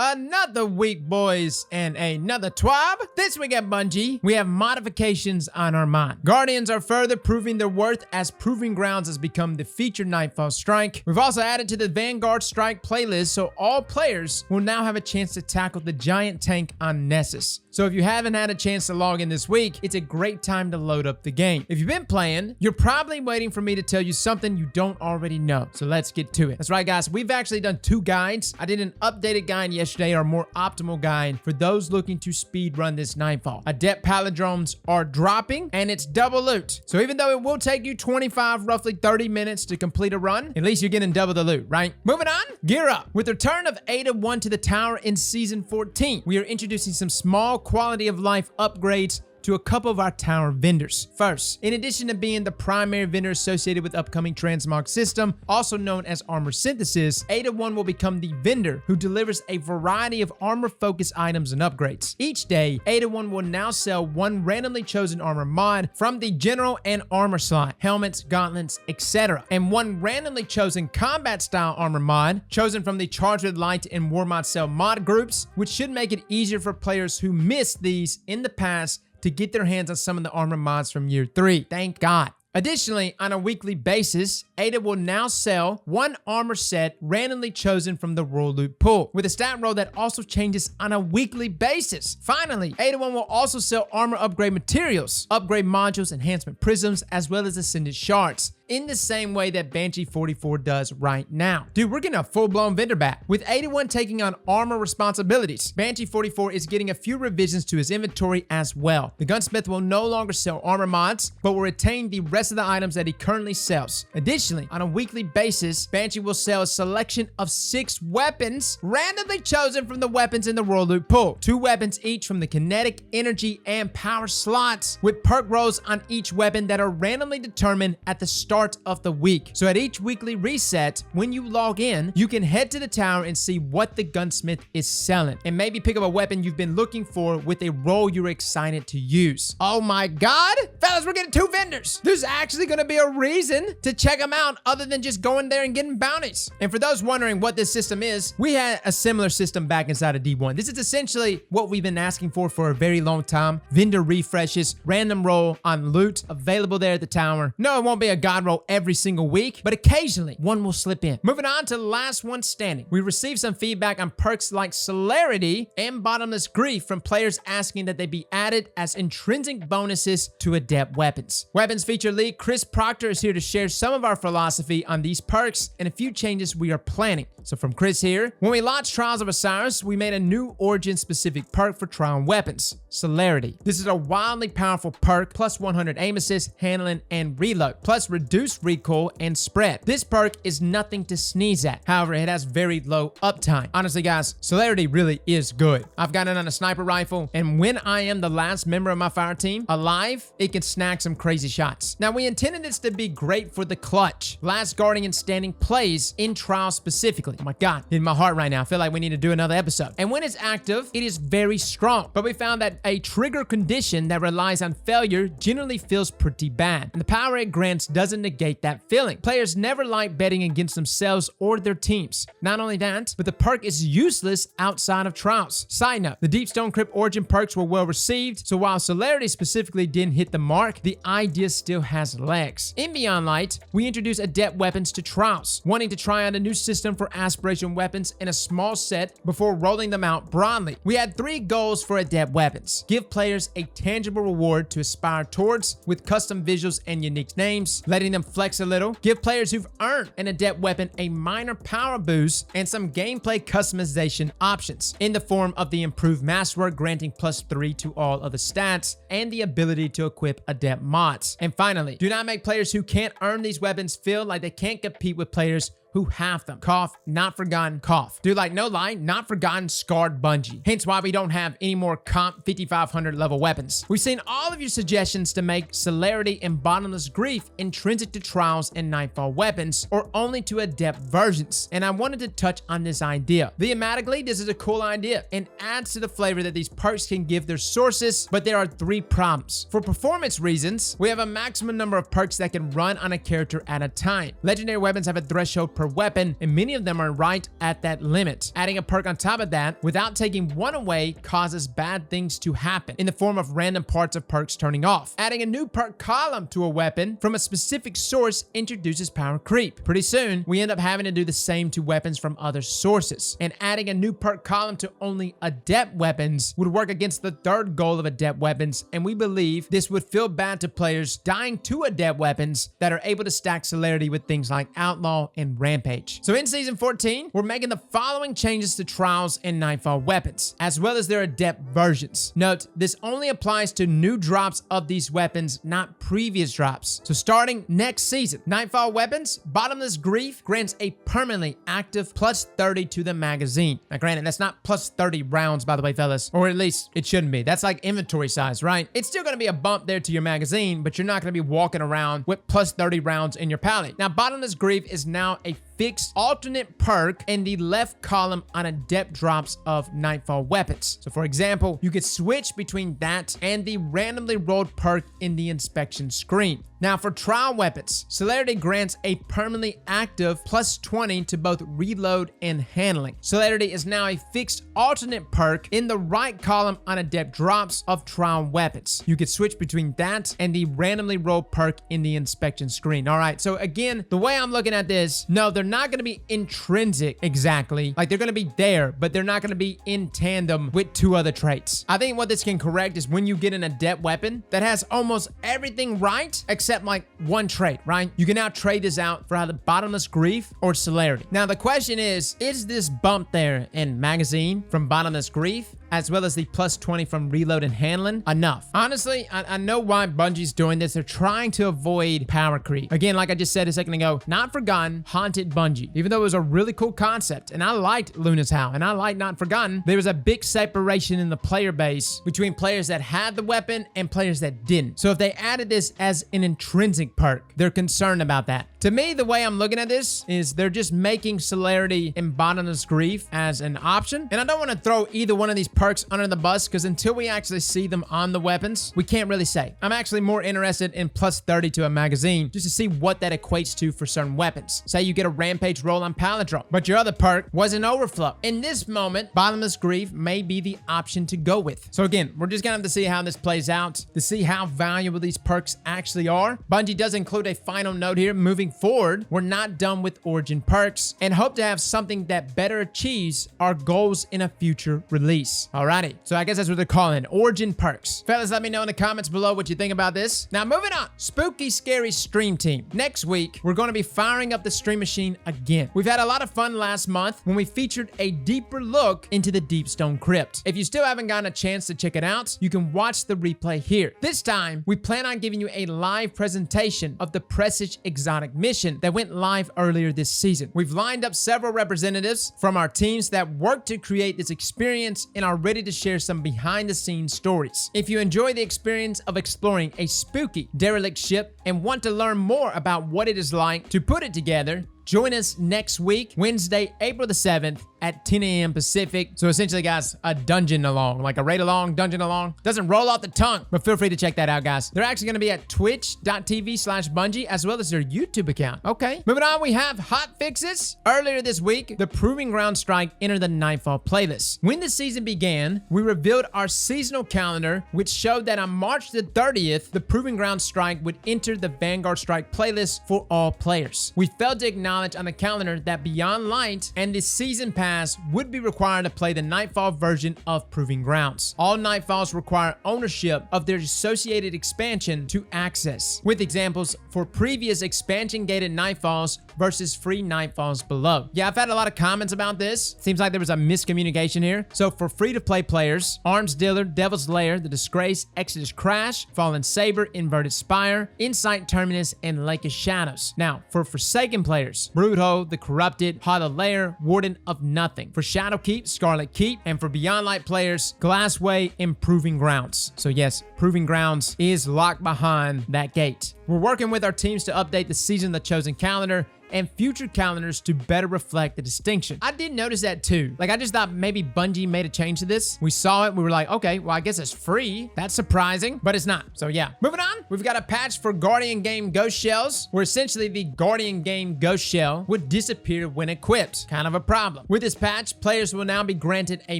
Another week, boys, and another TWAB. This week at Bungie, we have modifications on our mod. Guardians are further proving their worth as Proving Grounds has become the featured Nightfall strike. We've also added to the Vanguard strike playlist, so all players will now have a chance to tackle the giant tank on Nessus. So if you haven't had a chance to log in this week, it's a great time to load up the game. If you've been playing, you're probably waiting for me to tell you something you don't already know. So let's get to it. That's right, guys. We've actually done 2 guides. I did an updated guide yesterday, our more optimal guide for those looking to speed run this Nightfall. Adept palindromes are dropping, and it's double loot. So even though it will take you 25, roughly 30 minutes to complete a run, at least you're getting double the loot, right? Moving on, gear up. With the return of Ada-1 to the tower in Season 14, we are introducing some small quality of life upgrades to a couple of our tower vendors. First, in addition to being the primary vendor associated with upcoming transmog system, also known as armor synthesis, Ada-1 will become the vendor who delivers a variety of armor-focused items and upgrades. Each day, Ada-1 will now sell one randomly chosen armor mod from the general and armor slot, helmets, gauntlets, etc., and one randomly chosen combat style armor mod chosen from the Charged with Light and War Mod Cell mod groups, which should make it easier for players who missed these in the past to get their hands on some of the armor mods from year 3. Thank God. Additionally, on a weekly basis, Ada will now sell one armor set randomly chosen from the roll loot pool, with a stat roll that also changes on a weekly basis. Finally, Ada-1 will also sell armor upgrade materials, upgrade modules, enhancement prisms, as well as ascended shards, in the same way that Banshee 44 does right now. Dude, we're getting a full-blown vendor back. With Ada-1 taking on armor responsibilities, Banshee 44 is getting a few revisions to his inventory as well. The Gunsmith will no longer sell armor mods, but will retain the rest of the items that he currently sells. Additionally, on a weekly basis, Banshee will sell a selection of 6 weapons randomly chosen from the weapons in the roll loot pool. 2 weapons each from the kinetic, energy, and power slots, with perk rolls on each weapon that are randomly determined at the start of the week. So at each weekly reset, when you log in, you can head to the tower and see what the Gunsmith is selling, and maybe pick up a weapon you've been looking for with a role you're excited to use. Oh my God, fellas, we're getting 2 vendors. There's actually gonna be a reason to check them out other than just going there and getting bounties. And for those wondering what this system is, we had a similar system back inside of D1. This is essentially what we've been asking for a very long time. Vendor refreshes, random roll on loot available there at the tower. No, it won't be a god roll every single week, but occasionally one will slip in. Moving on to the last one standing. We received some feedback on perks like Celerity and Bottomless Grief from players asking that they be added as intrinsic bonuses to Adept weapons. Weapons feature lead Chris Proctor is here to share some of our philosophy on these perks and a few changes we are planning. So from Chris here, when we launched Trials of Osiris, we made a new origin-specific perk for Trial weapons, Celerity. This is a wildly powerful perk, plus 100 aim assist, handling, and reload, plus reduced recoil and spread. This perk is nothing to sneeze at. However, it has very low uptime. Honestly, guys, Celerity really is good. I've got it on a sniper rifle, and when I am the last member of my fire team alive, it can snag some crazy shots. Now, we intended this to be great for the clutch, last Guardian standing plays in Trial specifically. Oh my God, hitting my heart right now. I feel like we need to do another episode. And when it's active, it is very strong. But we found that a trigger condition that relies on failure generally feels pretty bad. And the power it grants doesn't negate that feeling. Players never like betting against themselves or their teams. Not only that, but the perk is useless outside of Trials. Side note, the Deep Stone Crypt Origin perks were well received, so while Celerity specifically didn't hit the mark, the idea still has legs. In Beyond Light, we introduced Adept weapons to Trials, wanting to try out a new system for aspiration weapons in a small set before rolling them out broadly. We had 3 goals for Adept weapons. Give players a tangible reward to aspire towards with custom visuals and unique names, letting them flex a little. Give players who've earned an Adept weapon a minor power boost and some gameplay customization options in the form of the improved masterwork granting +3 to all other stats and the ability to equip Adept mods. And finally, do not make players who can't earn these weapons feel like they can't compete with players who have them. Cough, not forgotten, cough. Dude, like, no lie, not forgotten scarred Bungie. Hence why we don't have any more comp 5500 level weapons. We've seen all of your suggestions to make Celerity and Bottomless Grief intrinsic to Trials and Nightfall weapons, or only to Adept versions, and I wanted to touch on this idea. Thematically, this is a cool idea and adds to the flavor that these perks can give their sources, but there are 3 problems. For performance reasons, we have a maximum number of perks that can run on a character at a time. Legendary weapons have a threshold per weapon, and many of them are right at that limit. Adding a perk on top of that, without taking one away, causes bad things to happen in the form of random parts of perks turning off. Adding a new perk column to a weapon from a specific source introduces power creep. Pretty soon, we end up having to do the same to weapons from other sources. And adding a new perk column to only Adept weapons would work against the third goal of Adept weapons, and we believe this would feel bad to players dying to Adept weapons that are able to stack celerity with things like Outlaw and Rampage. So in Season 14, we're making the following changes to Trials and Nightfall weapons, as well as their Adept versions. Note, this only applies to new drops of these weapons, not previous drops. So starting next season, Nightfall weapons, Bottomless Grief grants a permanently active plus 30 to the magazine. Now granted, that's not plus 30 rounds, by the way, fellas, or at least it shouldn't be. That's like inventory size, right? It's still going to be a bump there to your magazine, but you're not going to be walking around with plus 30 rounds in your pally. Now, Bottomless Grief is now a fixed alternate perk in the left column on Adept drops of Nightfall weapons. So for example, you could switch between that and the randomly rolled perk in the inspection screen. Now for trial weapons, celerity grants a permanently active plus 20 to both reload and handling. Celerity is now a fixed alternate perk in the right column on Adept drops of trial weapons. You could switch between that and the randomly rolled perk in the inspection screen. All right, so again, the way I'm looking at this, no, they're not going to be intrinsic exactly. Like they're going to be there, but they're not going to be in tandem with two other traits. I think what this can correct is when you get an Adept weapon that has almost everything right, except like one trait, right? You can now trade this out for either Bottomless Grief or Celerity. Now the question is this bump there in magazine from Bottomless Grief, as well as the plus 20 from reload and handling, enough? Honestly, I know why Bungie's doing this. They're trying to avoid power creep. Again, like I just said a second ago, Not Forgotten haunted Bungie. Even though it was a really cool concept, and I liked Luna's Howl, and I liked Not Forgotten, there was a big separation in the player base between players that had the weapon and players that didn't. So if they added this as an intrinsic perk, they're concerned about that. To me, the way I'm looking at this is they're just making Celerity and Bottomless Grief as an option. And I don't want to throw either one of these perks under the bus, because until we actually see them on the weapons, we can't really say. I'm actually more interested in plus 30 to a magazine just to see what that equates to for certain weapons. Say you get a Rampage roll on pallet drop, but your other perk was an overflow. In this moment, Bottomless Grief may be the option to go with. So again, we're just gonna have to see how this plays out to see how valuable these perks actually are. Bungie does include a final note here. Moving forward, we're not done with Origin perks and hope to have something that better achieves our goals in a future release. Alrighty, so I guess that's what they're calling Origin perks. Fellas, let me know in the comments below what you think about this. Now moving on, Spooky Scary Stream Team. Next week, we're going to be firing up the stream machine again. We've had a lot of fun last month when we featured a deeper look into the Deepstone Crypt. If you still haven't gotten a chance to check it out, you can watch the replay here. This time, we plan on giving you a live presentation of the Presage Exotic mission that went live earlier this season. We've lined up several representatives from our teams that worked to create this experience and are ready to share some behind-the-scenes stories. If you enjoy the experience of exploring a spooky, derelict ship and want to learn more about what it is like to put it together, join us next week, Wednesday, April the 7th at 10 a.m. Pacific. So essentially, guys, a dungeon along, like a raid along, dungeon along. Doesn't roll off the tongue, but feel free to check that out, guys. They're actually going to be at twitch.tv/Bungie, as well as their YouTube account. Okay, moving on, we have Hotfixes. Earlier this week, the Proving Ground Strike entered the Nightfall playlist. When the season began, we revealed our seasonal calendar, which showed that on March the 30th, the Proving Ground Strike would enter the Vanguard Strike playlist for all players. We failed to acknowledge on the calendar that Beyond Light and the Season Pass would be required to play the Nightfall version of Proving Grounds. All Nightfalls require ownership of their associated expansion to access, with examples for previous expansion-gated Nightfalls versus free Nightfalls below. Yeah, I've had a lot of comments about this. Seems like there was a miscommunication here. So for free-to-play players, Arms Dealer, Devil's Lair, The Disgrace, Exodus Crash, Fallen Saber, Inverted Spire, Insight Terminus, and Lake of Shadows. Now, for Forsaken players, Broodhole, The Corrupted, Hollow Lair, Warden of Nothing. For Shadowkeep, Scarlet Keep, and for Beyond Light players, Glassway and Proving Grounds. So yes, Proving Grounds is locked behind that gate. We're working with our teams to update the Season of the Chosen calendar and future calendars to better reflect the distinction. I did notice that too. Like, I just thought maybe Bungie made a change to this. We saw it, we were like, okay, well, I guess it's free. That's surprising, but it's not. So yeah. Moving on, we've got a patch for Guardian game ghost shells, where essentially the Guardian game ghost shell would disappear when equipped. Kind of a problem. With this patch, players will now be granted a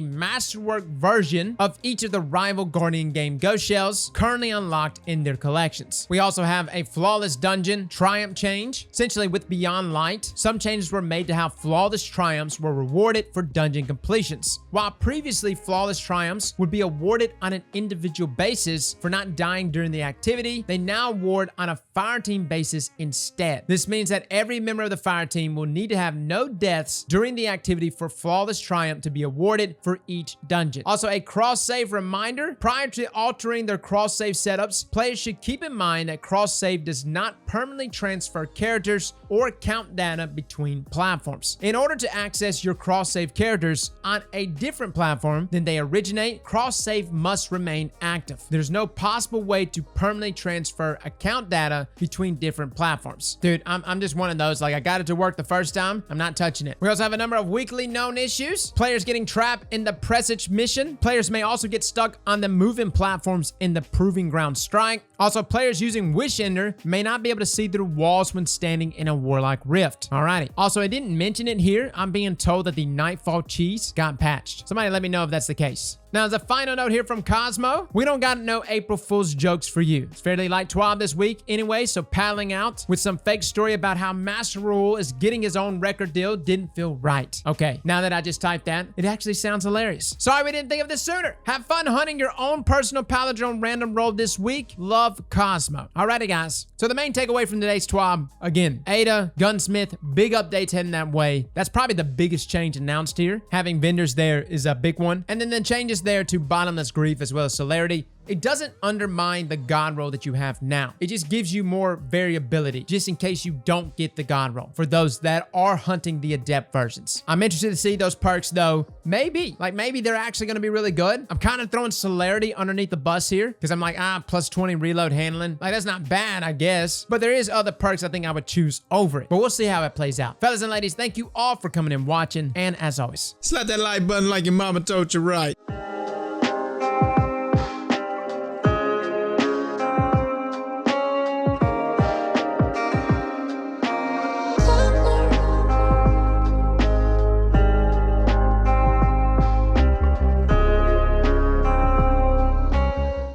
masterwork version of each of the rival Guardian game ghost shells currently unlocked in their collections. We also have a flawless dungeon triumph change. Essentially, with Beyond Light, some changes were made to how flawless triumphs were rewarded for dungeon completions. While previously flawless triumphs would be awarded on an individual basis for not dying during the activity, they now award on a fire team basis instead. This means that every member of the fire team will need to have no deaths during the activity for flawless triumph to be awarded for each dungeon. Also, a cross-save reminder: prior to altering their cross-save setups, players should keep in mind that cross-save does not permanently transfer characters or count data between platforms. In order to access your cross-save characters on a different platform than they originate, cross-save must remain active. There's no possible way to permanently transfer account data between different platforms. Dude, I'm just one of those, like, I got it to work the first time, I'm not touching it. We also have a number of weekly known issues. Players getting trapped in the Presage mission. Players may also get stuck on the moving platforms in the Proving Ground Strike. Also, players using Wish Ender may not be able to see through walls when standing in a Warlock Rift. Alrighty. Also, I didn't mention it here. I'm being told that the Nightfall cheese got patched. Somebody let me know if that's the case. Now, as a final note here from Cosmo, we don't got no April Fool's jokes for you. It's fairly light TWAB this week anyway, so paddling out with some fake story about how Master Rule is getting his own record deal didn't feel right. Okay, now that I just typed that, it actually sounds hilarious. Sorry we didn't think of this sooner. Have fun hunting your own personal Paladron random roll this week. Love, Cosmo. Alrighty, guys. So the main takeaway from today's TWAB, again, Ada, Gunsmith, big updates heading that way. That's probably the biggest change announced here. Having vendors there is a big one. And then the changes there to Bottomless Grief as well as Celerity. It doesn't undermine the God roll that you have now. It just gives you more variability, just in case you don't get the God roll, for those that are hunting the Adept versions. I'm interested to see those perks though. Maybe they're actually going to be really good. I'm kind of throwing Celerity underneath the bus here, because I'm like, plus 20 reload handling. Like, that's not bad, I guess. But there is other perks I think I would choose over it. But we'll see how it plays out. Fellas and ladies, thank you all for coming and watching. And as always, slap that like button like your mama told you right.